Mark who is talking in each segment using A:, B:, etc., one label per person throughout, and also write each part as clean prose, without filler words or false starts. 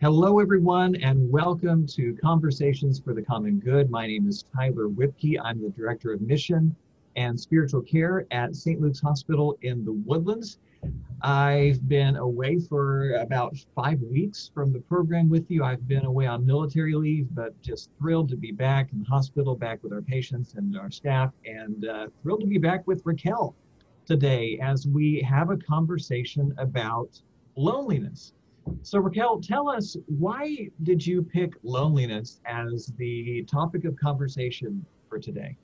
A: Hello, everyone, and welcome to Conversations for the Common Good. My name is Tyler Whipkey. I'm the Director of Mission and Spiritual Care at St. Luke's Hospital in the Woodlands. I've been away for about 5 weeks from the program with you. I've been away on military leave, but just thrilled to be back in the hospital, back with our patients and our staff, and thrilled to be back with Raquel today as we have a conversation about loneliness. So Raquel, tell us, why did you pick loneliness as the topic of conversation for today?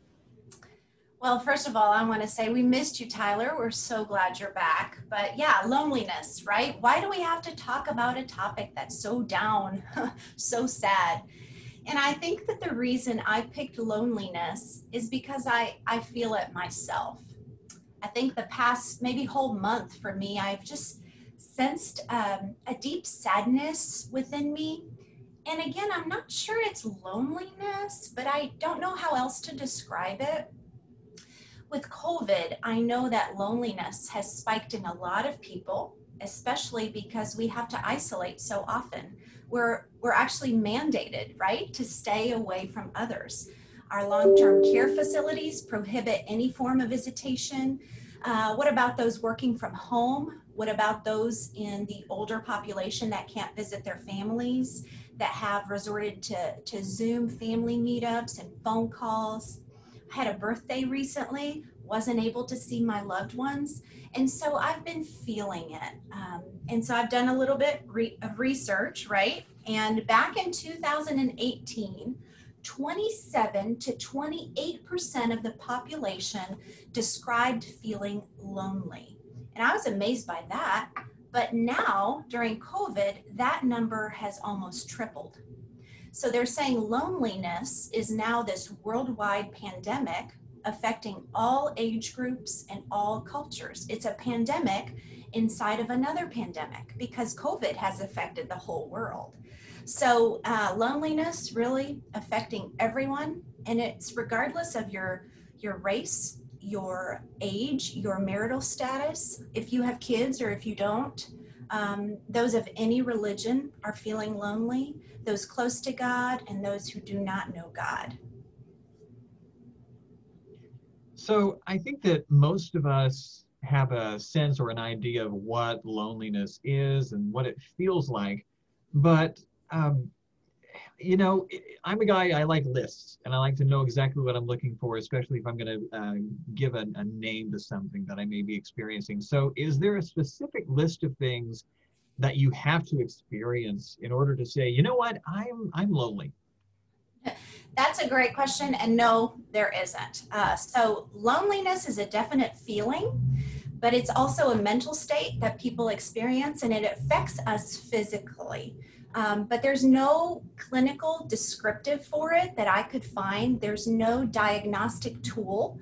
B: Well, first of all, I want to say we missed you, Tyler. We're so glad you're back. But yeah, loneliness, right? Why do we have to talk about a topic that's so down, so sad? And I think that the reason I picked loneliness is because I feel it myself. I think the past maybe whole month for me, I've just sensed a deep sadness within me. And again, I'm not sure it's loneliness, but I don't know how else to describe it. With COVID, I know that loneliness has spiked in a lot of people, especially because we have to isolate so often. We're actually mandated, right, to stay away from others. Our long-term care facilities prohibit any form of visitation. What about those working from home? What about those in the older population that can't visit their families, that have resorted to Zoom family meetups and phone calls? I had a birthday recently, wasn't able to see my loved ones. And so I've been feeling it. And so I've done a little bit of research, right? And back in 2018, 27 to 28% of the population described feeling lonely. And I was amazed by that. But now, during COVID, that number has almost tripled. So they're saying loneliness is now this worldwide pandemic affecting all age groups and all cultures. It's a pandemic inside of another pandemic because COVID has affected the whole world. So loneliness really affecting everyone, and it's regardless of your race, your age, your marital status, if you have kids or if you don't. Those of any religion are feeling lonely, those close to God and those who do not know God.
A: So I think that most of us have a sense or an idea of what loneliness is and what it feels like. But, um, I'm a guy, I like lists and I like to know exactly what I'm looking for, especially if I'm going to give a name to something that I may be experiencing. So is there a specific list of things that you have to experience in order to say, you know what, I'm lonely?
B: That's a great question. And no, there isn't. So loneliness is a definite feeling, but it's also a mental state that people experience and it affects us physically. But there's no clinical descriptive for it that I could find. There's no diagnostic tool.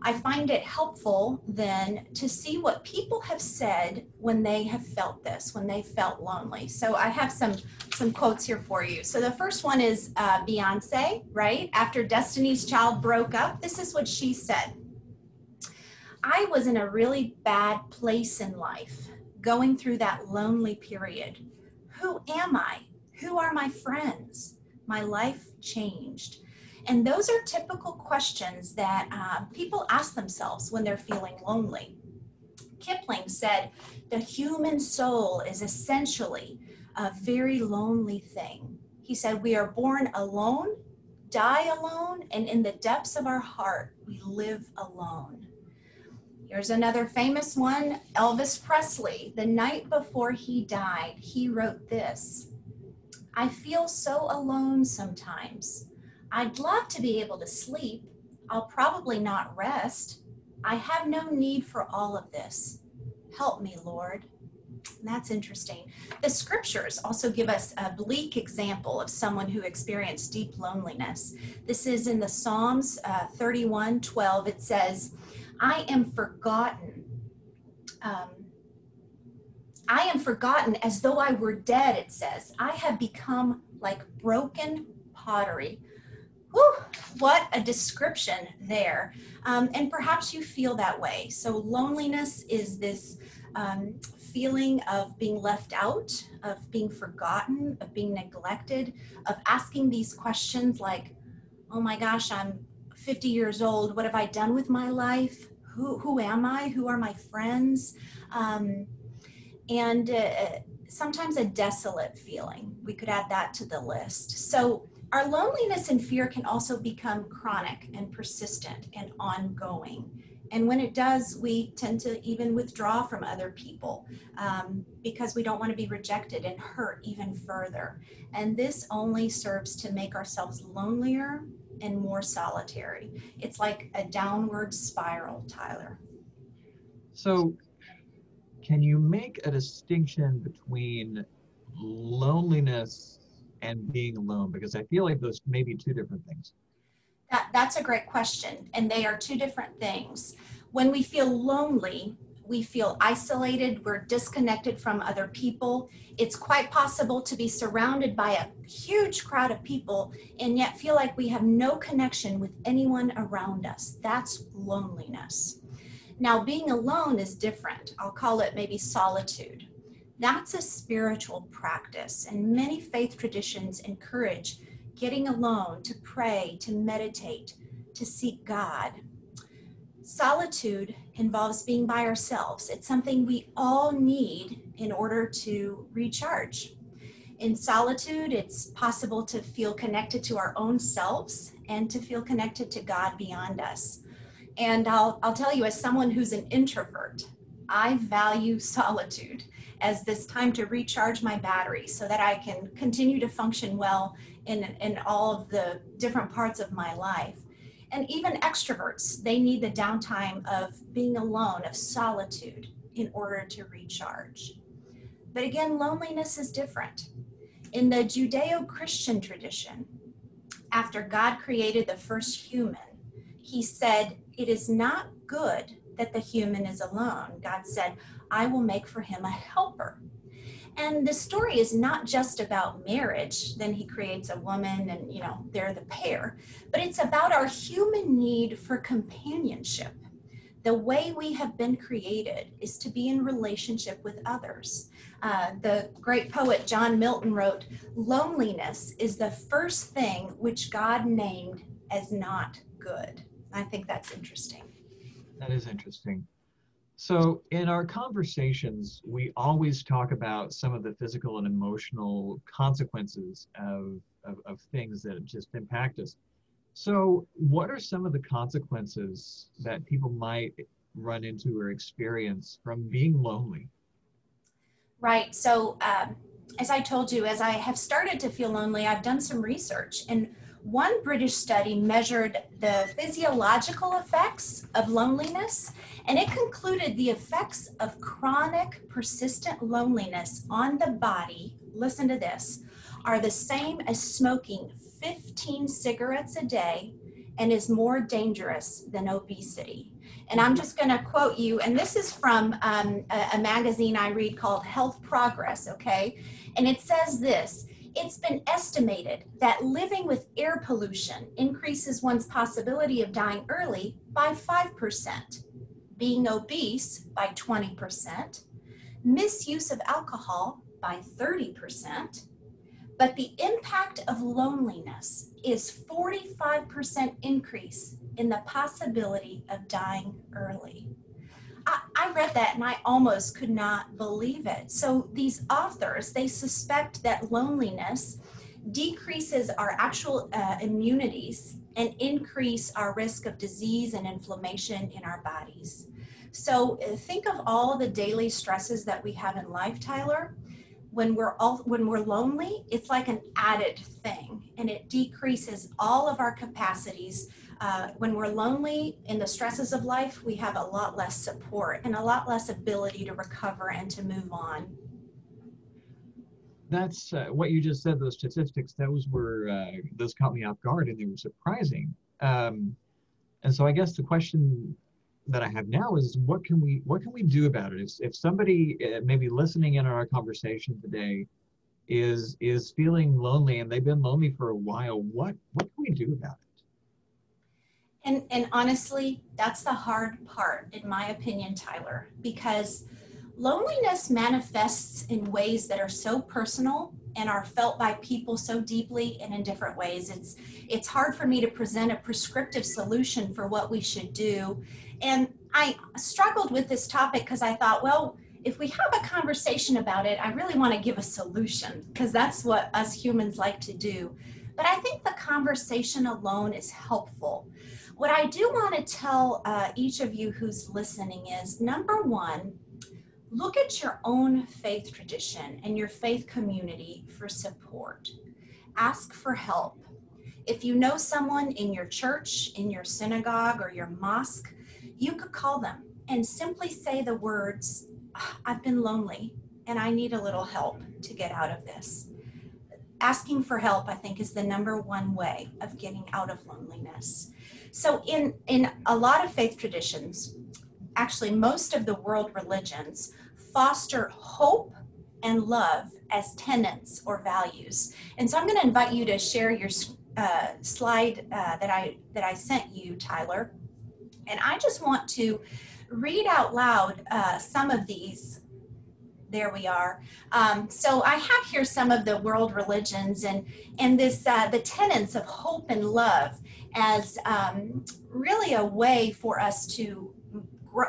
B: I find it helpful then to see what people have said when they have felt this, when they felt lonely. So I have some quotes here for you. So the first one is Beyonce, right? After Destiny's Child broke up, this is what she said. I was in a really bad place in life, going through that lonely period. Who am I? Who are my friends? My life changed. And those are typical questions that people ask themselves when they're feeling lonely. Kipling said, the human soul is essentially a very lonely thing. He said, we are born alone, die alone, and in the depths of our heart, we live alone. Here's another famous one, Elvis Presley. The night before he died, he wrote this: I feel so alone sometimes. I'd love to be able to sleep. I'll probably not rest. I have no need for all of this. Help me, Lord. And that's interesting. The scriptures also give us a bleak example of someone who experienced deep loneliness. This is in the Psalms 31:12. It says, I am forgotten. I am forgotten as though I were dead, it says. I have become like broken pottery. Whew, what a description there. And perhaps you feel that way. So loneliness is this feeling of being left out, of being forgotten, of being neglected, of asking these questions like, oh my gosh, I'm 50 years old. What have I done with my life? Who am I? Who are my friends? And sometimes a desolate feeling. We could add that to the list. So our loneliness and fear can also become chronic and persistent and ongoing. And when it does, we tend to even withdraw from other people because we don't want to be rejected and hurt even further. And this only serves to make ourselves lonelier and more solitary. It's like a downward spiral, Tyler.
A: So can you make a distinction between loneliness and being alone? Because I feel like those may be two different things.
B: That's a great question. And they are two different things. When we feel lonely, we feel isolated, we're disconnected from other people. It's quite possible to be surrounded by a huge crowd of people and yet feel like we have no connection with anyone around us. That's loneliness. Now, being alone is different. I'll call it maybe solitude. That's a spiritual practice, and many faith traditions encourage getting alone to pray, to meditate, to seek God. Solitude involves being by ourselves. It's something we all need in order to recharge. In solitude, it's possible to feel connected to our own selves and to feel connected to God beyond us. And I'll tell you, as someone who's an introvert, I value solitude as this time to recharge my battery so that I can continue to function well in all of the different parts of my life. And even extroverts, they need the downtime of being alone, of solitude, in order to recharge. But again, loneliness is different. In the Judeo-Christian tradition, after God created the first human, he said, it is not good that the human is alone. God said, I will make for him a helper. And the story is not just about marriage. Then he creates a woman and, they're the pair. But it's about our human need for companionship. The way we have been created is to be in relationship with others. The great poet John Milton wrote, loneliness is the first thing which God named as not good. I think that's interesting.
A: That is interesting. So in our conversations, we always talk about some of the physical and emotional consequences of things that just impact us. So what are some of the consequences that people might run into or experience from being lonely?
B: Right. So as I told you, as I have started to feel lonely, I've done some research. And one British study measured the physiological effects of loneliness, and it concluded the effects of chronic, persistent loneliness on the body, listen to this, are the same as smoking 15 cigarettes a day and is more dangerous than obesity. And I'm just going to quote you, and this is from a magazine I read called Health Progress, okay? And it says this, it's been estimated that living with air pollution increases one's possibility of dying early by 5%, being obese by 20%, misuse of alcohol by 30%, but the impact of loneliness is 45% increase in the possibility of dying early. I read that and I almost could not believe it. So these authors, they suspect that loneliness decreases our actual immunities and increase our risk of disease and inflammation in our bodies. So think of all the daily stresses that we have in life, Tyler. When we're lonely, it's like an added thing, and it decreases all of our capacities. When we're lonely in the stresses of life, we have a lot less support and a lot less ability to recover and to move on.
A: That's what you just said. Those statistics, those caught me off guard and they were surprising. And so I guess the question that I have now is what can we do about it? If somebody maybe listening in on our conversation today is feeling lonely and they've been lonely for a while, what can we do about it?
B: And honestly, that's the hard part, in my opinion, Tyler, because Loneliness manifests in ways that are so personal and are felt by people so deeply and in different ways. It's hard for me to present a prescriptive solution for what we should do. And I struggled with this topic because I thought, well, if we have a conversation about it, I really want to give a solution because that's what us humans like to do. But I think the conversation alone is helpful. What I do want to tell each of you who's listening is, number one, look at your own faith tradition and your faith community for support. Ask for help. If you know someone in your church, in your synagogue, or your mosque, you could call them and simply say the words, "I've been lonely and I need a little help to get out of this." Asking for help, I think, is the number one way of getting out of loneliness. So in a lot of faith traditions, actually most of the world religions, foster hope and love as tenets or values. And so I'm going to invite you to share your slide that I sent you, Tyler. And I just want to read out loud some of these. There we are. So I have here some of the world religions and this the tenets of hope and love as really a way for us to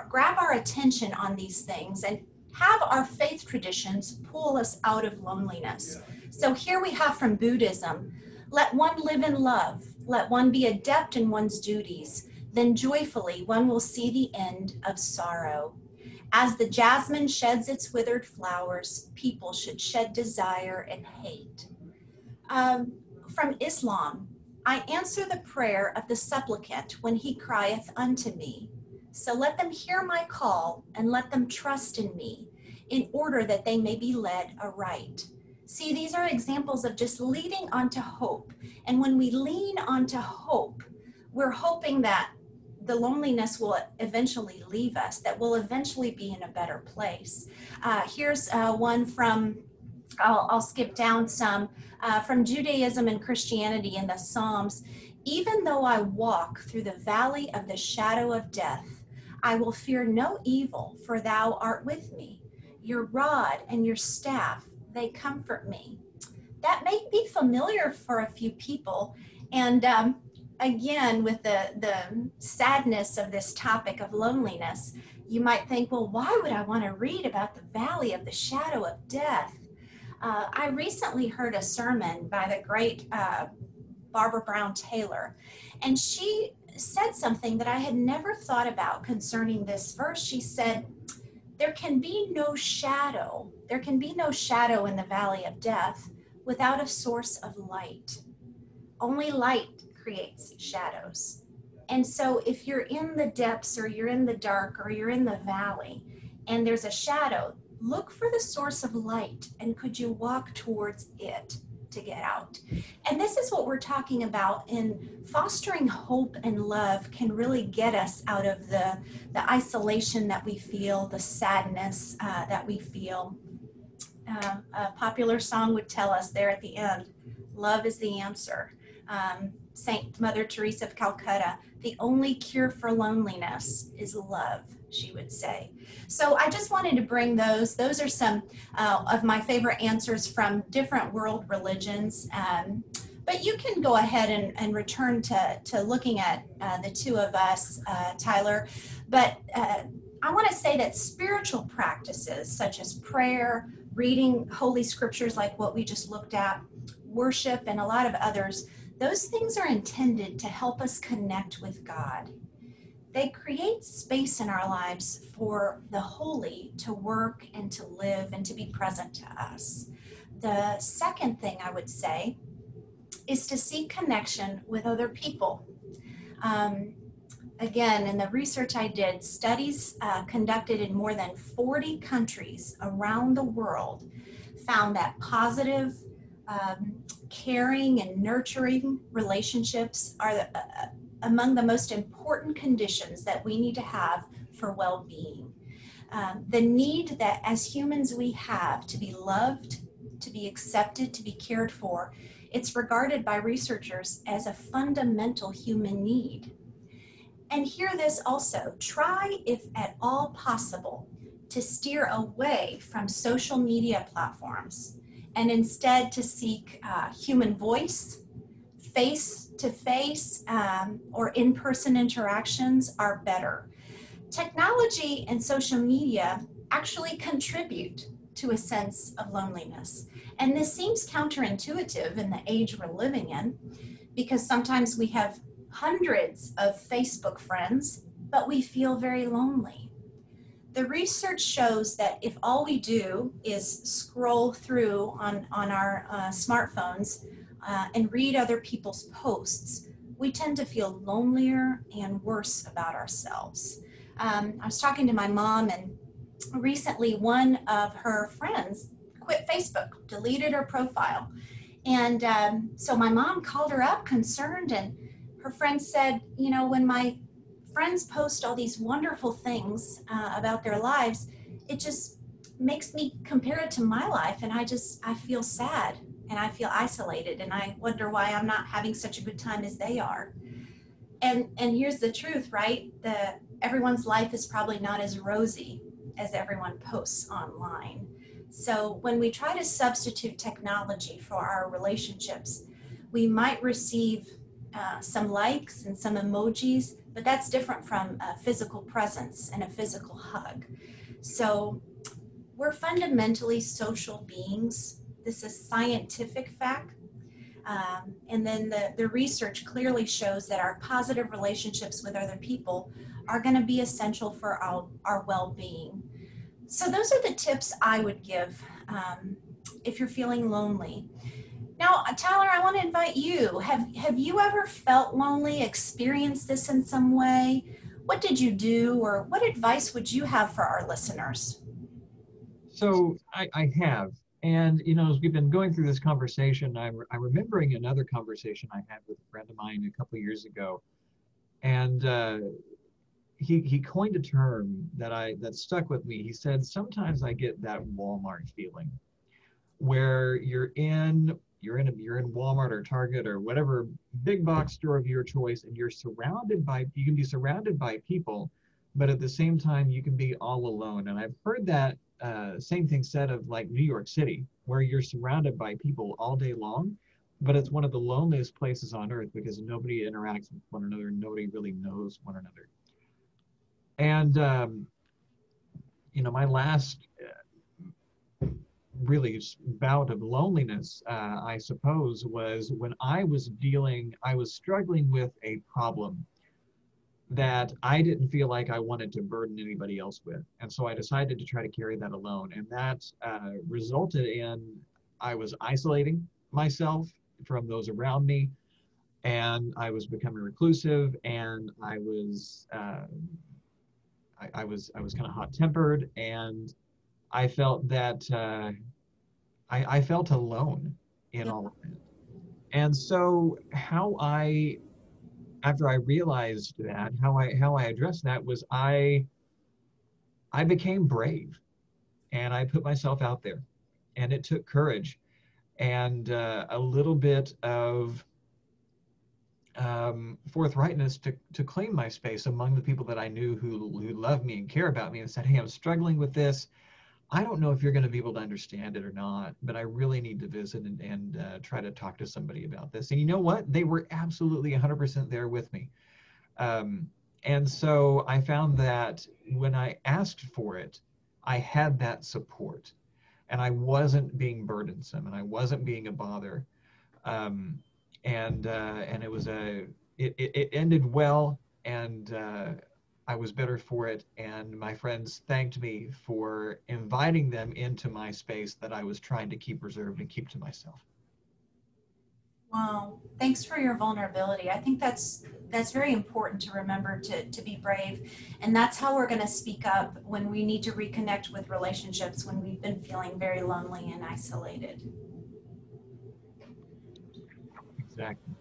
B: grab our attention on these things and have our faith traditions pull us out of loneliness. So here we have from Buddhism, let one live in love, let one be adept in one's duties, then joyfully one will see the end of sorrow. As the jasmine sheds its withered flowers, people should shed desire and hate. From Islam, I answer the prayer of the supplicant when he crieth unto me. So let them hear my call and let them trust in me in order that they may be led aright. See, these are examples of just leading onto hope. And when we lean onto hope, we're hoping that the loneliness will eventually leave us, that we'll eventually be in a better place. Here's one from, I'll skip down some, from Judaism and Christianity in the Psalms. Even though I walk through the valley of the shadow of death, I will fear no evil, for thou art with me. Your rod and your staff, they comfort me. That may be familiar for a few people. And again, with the sadness of this topic of loneliness, you might think, well, why would I want to read about the valley of the shadow of death? I recently heard a sermon by the great Barbara Brown Taylor, and she said something that I had never thought about concerning this verse. She said, there can be no shadow in the valley of death without a source of light. Only light creates shadows. And so if you're in the depths or you're in the dark or you're in the valley and there's a shadow, look for the source of light and could you walk towards it to get out? And this is what we're talking about in fostering hope and love can really get us out of the isolation that we feel, the sadness that we feel. A popular song would tell us there at the end, love is the answer. Saint Mother Teresa of Calcutta, the only cure for loneliness is love, she would say. So I just wanted to bring those. Those are some of my favorite answers from different world religions. But you can go ahead and return to looking at the two of us, Tyler. But I want to say that spiritual practices such as prayer, reading holy scriptures like what we just looked at, worship, and a lot of others, those things are intended to help us connect with God. They create space in our lives for the holy to work and to live and to be present to us. The second thing I would say is to seek connection with other people. Again, in the research I did, studies conducted in more than 40 countries around the world found that positive, caring and nurturing relationships are among the most important conditions that we need to have for well-being. The need that as humans we have to be loved, to be accepted, to be cared for, it's regarded by researchers as a fundamental human need. And hear this also, try if at all possible to steer away from social media platforms and instead to seek human voice, face-to-face or in-person interactions are better. Technology and social media actually contribute to a sense of loneliness. And this seems counterintuitive in the age we're living in, because sometimes we have hundreds of Facebook friends, but we feel very lonely. The research shows that if all we do is scroll through on our smartphones and read other people's posts, we tend to feel lonelier and worse about ourselves. I was talking to my mom, and recently one of her friends quit Facebook, deleted her profile. And so my mom called her up concerned, and her friend said, you know, when my friends post all these wonderful things about their lives, it just makes me compare it to my life, and I feel sad and I feel isolated, and I wonder why I'm not having such a good time as they are. And here's the truth, right? Everyone's life is probably not as rosy as everyone posts online. So when we try to substitute technology for our relationships, we might receive some likes and some emojis, but that's different from a physical presence and a physical hug. So we're fundamentally social beings. This is scientific fact. And then the research clearly shows that our positive relationships with other people are going to be essential for our well-being. So those are the tips I would give if you're feeling lonely. Now, Tyler, I want to invite you. Have you ever felt lonely, experienced this in some way? What did you do, or what advice would you have for our listeners?
A: So I have. And, you know, as we've been going through this conversation, I'm remembering another conversation I had with a friend of mine a couple of years ago. And he coined a term that stuck with me. He said, sometimes I get that Walmart feeling where you're in Walmart or Target or whatever big box store of your choice, and you can be surrounded by people, but at the same time you can be all alone. And I've heard that same thing said of like New York City, where you're surrounded by people all day long, but it's one of the loneliest places on earth because nobody interacts with one another, nobody really knows one another. And you know, my last really bout of loneliness, I suppose, was when I was struggling with a problem that I didn't feel like I wanted to burden anybody else with. And so I decided to try to carry that alone. And that resulted in, I was isolating myself from those around me, and I was becoming reclusive, and I was kind of hot-tempered, and I felt that I felt alone in all of it. And so after I realized that, how I addressed that was I became brave, and I put myself out there, and it took courage and a little bit of forthrightness to claim my space among the people that I knew who love me and care about me, and said, hey, I'm struggling with this. I don't know if you're going to be able to understand it or not, but I really need to visit and try to talk to somebody about this. And you know what? They were absolutely 100% there with me. And so I found that when I asked for it, I had that support, and I wasn't being burdensome, and I wasn't being a bother. And it ended well, and I was better for it, and my friends thanked me for inviting them into my space that I was trying to keep reserved and keep to myself.
B: Wow, thanks for your vulnerability. I think that's very important to remember, to be brave. And that's how we're going to speak up when we need to reconnect with relationships, when we've been feeling very lonely and isolated.
A: Exactly.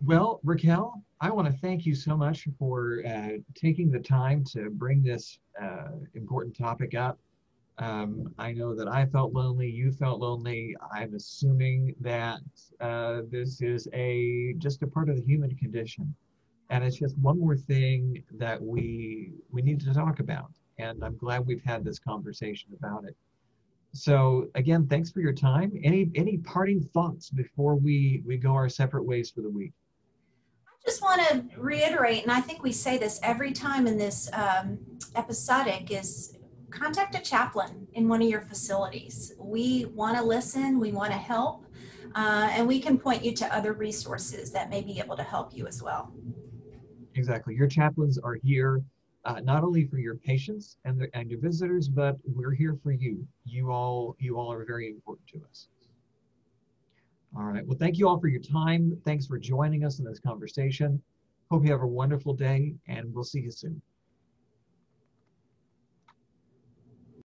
A: Well, Raquel, I want to thank you so much for taking the time to bring this important topic up. I know that I felt lonely, you felt lonely. I'm assuming that this is just a part of the human condition. And it's just one more thing that we need to talk about. and I'm glad we've had this conversation about it. So again, thanks for your time. Any parting thoughts before we go our separate ways for the week?
B: Just want to reiterate, and I think we say this every time in this episodic, is contact a chaplain in one of your facilities. We want to listen, we want to help, and we can point you to other resources that may be able to help you as well.
A: Exactly. Your chaplains are here not only for your patients and your visitors, but we're here for you. You all are very important to us. All right. Well, thank you all for your time. Thanks for joining us in this conversation. Hope you have a wonderful day, and we'll see you soon.